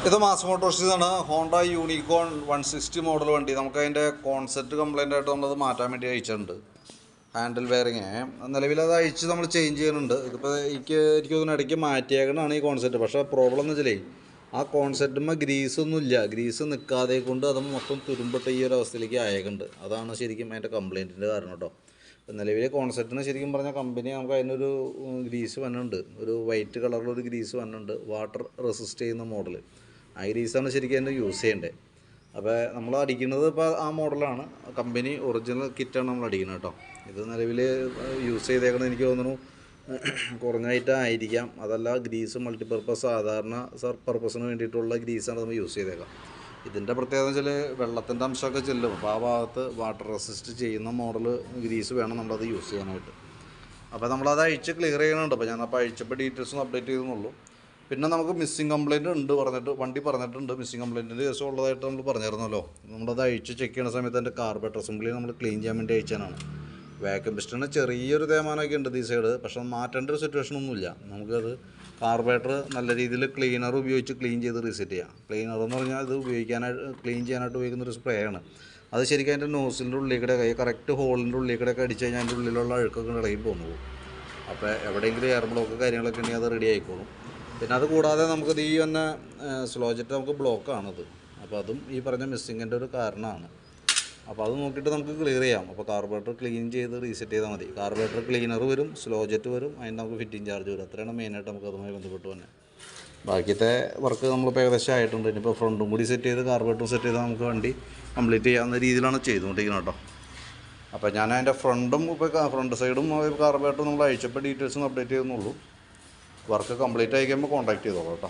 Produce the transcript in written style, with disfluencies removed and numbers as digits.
ഇത് mass മോട്ടോഴ്സിന്നാണ് Honda unicorn 160 model വണ്ടി. നമുക്ക് അതിൻ്റെ കോൺസെപ്റ്റ് കംപ്ലൈൻ്റ് ആയിട്ട് നമ്മളത് മാറ്റാൻ വേണ്ടി അയച്ചിട്ടുണ്ട്. ഹാൻഡിൽ വെയറിങ് നിലവിൽ അത് അയച്ച് നമ്മൾ ചേഞ്ച് ചെയ്യുന്നുണ്ട്. ഇതിപ്പോൾ എനിക്ക് തോന്നുന്നു ഇടയ്ക്ക് മാറ്റിയേക്കണതാണ് ഈ കോൺസെപ്റ്റ്. പക്ഷേ പ്രോബ്ലം എന്ന് വെച്ചാലേ ആ കോൺസെപ്റ്റുമ്പോൾ ഗ്രീസൊന്നുമില്ല, ഗ്രീസ് നിൽക്കാതെ കൊണ്ട് അത് മൊത്തം തുരുമ്പിട്ട ഈ ഒരു അവസ്ഥയിലേക്ക് ആയേക്കുന്നുണ്ട്. അതാണ് ശരിക്കും അതിൻ്റെ കംപ്ലൈൻറ്റിൻ്റെ കാരണം കേട്ടോ. നിലവിലെ കോൺസെപ്റ്റിന് ശരിക്കും പറഞ്ഞാൽ കമ്പനി നമുക്ക് അതിനൊരു ഗ്രീസ് വന്നിട്ടുണ്ട്, ഒരു വൈറ്റ് കളറിലൊരു ഗ്രീസ് വന്നിട്ടുണ്ട്, വാട്ടർ റെസിസ്റ്റ് ചെയ്യുന്ന മോഡൽ. ആ ഗ്രീസാണ് ശരിക്കും അതിൻ്റെ യൂസ് ചെയ്യേണ്ടത്. അപ്പോൾ നമ്മൾ അടിക്കുന്നത് ഇപ്പോൾ ആ മോഡലാണ്, കമ്പനി ഒറിജിനൽ കിറ്റാണ് നമ്മൾ അടിക്കുന്നത് കേട്ടോ. ഇത് നിലവിൽ യൂസ് ചെയ്തേക്കുന്നത് എനിക്ക് തോന്നുന്നു കുറഞ്ഞായിട്ടായിരിക്കാം, അതല്ല ഗ്രീസ് മൾട്ടിപർപ്പസ് സാധാരണ പർപ്പസിന് വേണ്ടിയിട്ടുള്ള ഗ്രീസാണ് നമ്മൾ യൂസ് ചെയ്തേക്കാം. ഇതിൻ്റെ പ്രത്യേകത വെച്ചാൽ വെള്ളത്തിൻ്റെ അംശമൊക്കെ ചെല്ലും. അപ്പോൾ ആ ഭാഗത്ത് വാട്ടർ റെസിസ്റ്റ് ചെയ്യുന്ന മോഡൽ ഗ്രീസ് വേണം നമ്മളത് യൂസ് ചെയ്യാനായിട്ട്. അപ്പോൾ നമ്മളത് അഴിച്ച് ക്ലിയർ ചെയ്യണുണ്ട്. അപ്പോൾ ഞാനപ്പോൾ അഴിച്ചപ്പോൾ ഡീറ്റെയിൽസ് അപ്ഡേറ്റ് ചെയ്തെന്നുള്ളൂ. പിന്നെ നമുക്ക് മിസ്സിങ് കംപ്ലയിൻറ്റ് ഉണ്ട് വണ്ടി പറഞ്ഞിട്ടുണ്ട്. മിസ്സിങ് കംപ്ലയിൻറ്റിൻ്റെ കേസ് ഉള്ളതായിട്ട് നമ്മൾ പറഞ്ഞിരുന്നല്ലോ. നമ്മളത് അഴിച്ച് ചെക്ക് ചെയ്യുന്ന സമയത്ത് എൻ്റെ കാർബറേറ്റർ അസംബ്ലി നമ്മൾ ക്ലീൻ ചെയ്യാൻ വേണ്ടി അയച്ചാണ്. വാക്യൂം പിസ്റ്റണിന് ചെറിയൊരു തേമാനമൊക്കെ ഉണ്ട് ഈ സൈഡ്, പക്ഷേ മാറ്റേണ്ട ഒരു സിറ്റുവേഷനൊന്നുമില്ല. നമുക്കത് കാർബറേറ്റർ നല്ല രീതിയിൽ ക്ലീനർ ഉപയോഗിച്ച് ക്ലീൻ ചെയ്ത് റീസെറ്റ് ചെയ്യാം. ക്ലീനർ എന്ന് പറഞ്ഞാൽ ഇത് ക്ലീൻ ചെയ്യാനായിട്ട് ഉപയോഗിക്കുന്നൊരു സ്പ്രേ ആണ്. അത് ശരിക്കും അതിൻ്റെ നോസിലിൻ്റെ ഉള്ളിൽ കൂടെ കറക്റ്റ് ഹോളിൻ്റെ ഉള്ളിൽ കൂടെ ഒക്കെ അടിച്ച് കഴിഞ്ഞാൽ അതിൻ്റെ ഉള്ളിലുള്ള അഴുക്കൊക്കെ ഇടയിൽ പോകുന്നു. അപ്പോൾ എവിടെയെങ്കിലും എയർ ബ്ലോക്ക് കാര്യങ്ങളൊക്കെ ഉണ്ടെങ്കിൽ അത് റെഡി ആയിക്കോളും. പിന്നെ അത് കൂടാതെ നമുക്കത് ഈ തന്നെ സ്ലോ ജെറ്റ് നമുക്ക് ബ്ലോക്കാണത്. അപ്പോൾ അതും ഈ പറഞ്ഞ മിസ്സിങ്ങിൻ്റെ ഒരു കാരണമാണ്. അപ്പോൾ അത് നോക്കിയിട്ട് നമുക്ക് ക്ലിയർ ചെയ്യാം. അപ്പോൾ കാർബറേറ്റർ ക്ലീൻ ചെയ്ത് റീസെറ്റ് ചെയ്താൽ മതി. കാർബറേറ്റർ ക്ലീനർ വരും, സ്ലോ ജെറ്റ് വരും, അതിന് നമുക്ക് ഫിറ്റിംഗ് ചാർജ് വരും. അത്രയാണ് മെയിനായിട്ട് നമുക്ക് അതുമായി ബന്ധപ്പെട്ട് തന്നെ. ബാക്കിയത്തെ വർക്ക് നമ്മളിപ്പോൾ ഏകദേശം ആയിട്ടുണ്ട്. ഇനിയിപ്പോൾ ഫ്രണ്ടും കൂടി സെറ്റ് ചെയ്ത് കാർബറേറ്ററും സെറ്റ് ചെയ്താൽ നമുക്ക് വണ്ടി കംപ്ലീറ്റ് ചെയ്യാവുന്ന രീതിയിലാണ് ചെയ്തുകൊണ്ടിരിക്കുന്നത് കേട്ടോ. അപ്പോൾ ഞാൻ അതിൻ്റെ ഫ്രണ്ടും ഇപ്പോൾ ഫ്രണ്ട് സൈഡും കാർബറേറ്ററും നമ്മൾ അയച്ചപ്പോൾ ഡീറ്റെയിൽസും അപ്ഡേറ്റ് ചെയ്യുന്നുള്ളൂ. വർക്ക് കംപ്ലീറ്റ് ആയി കഴിയുമ്പോൾ കോൺടാക്ട് ചെയ്തോളൂ കേട്ടോ.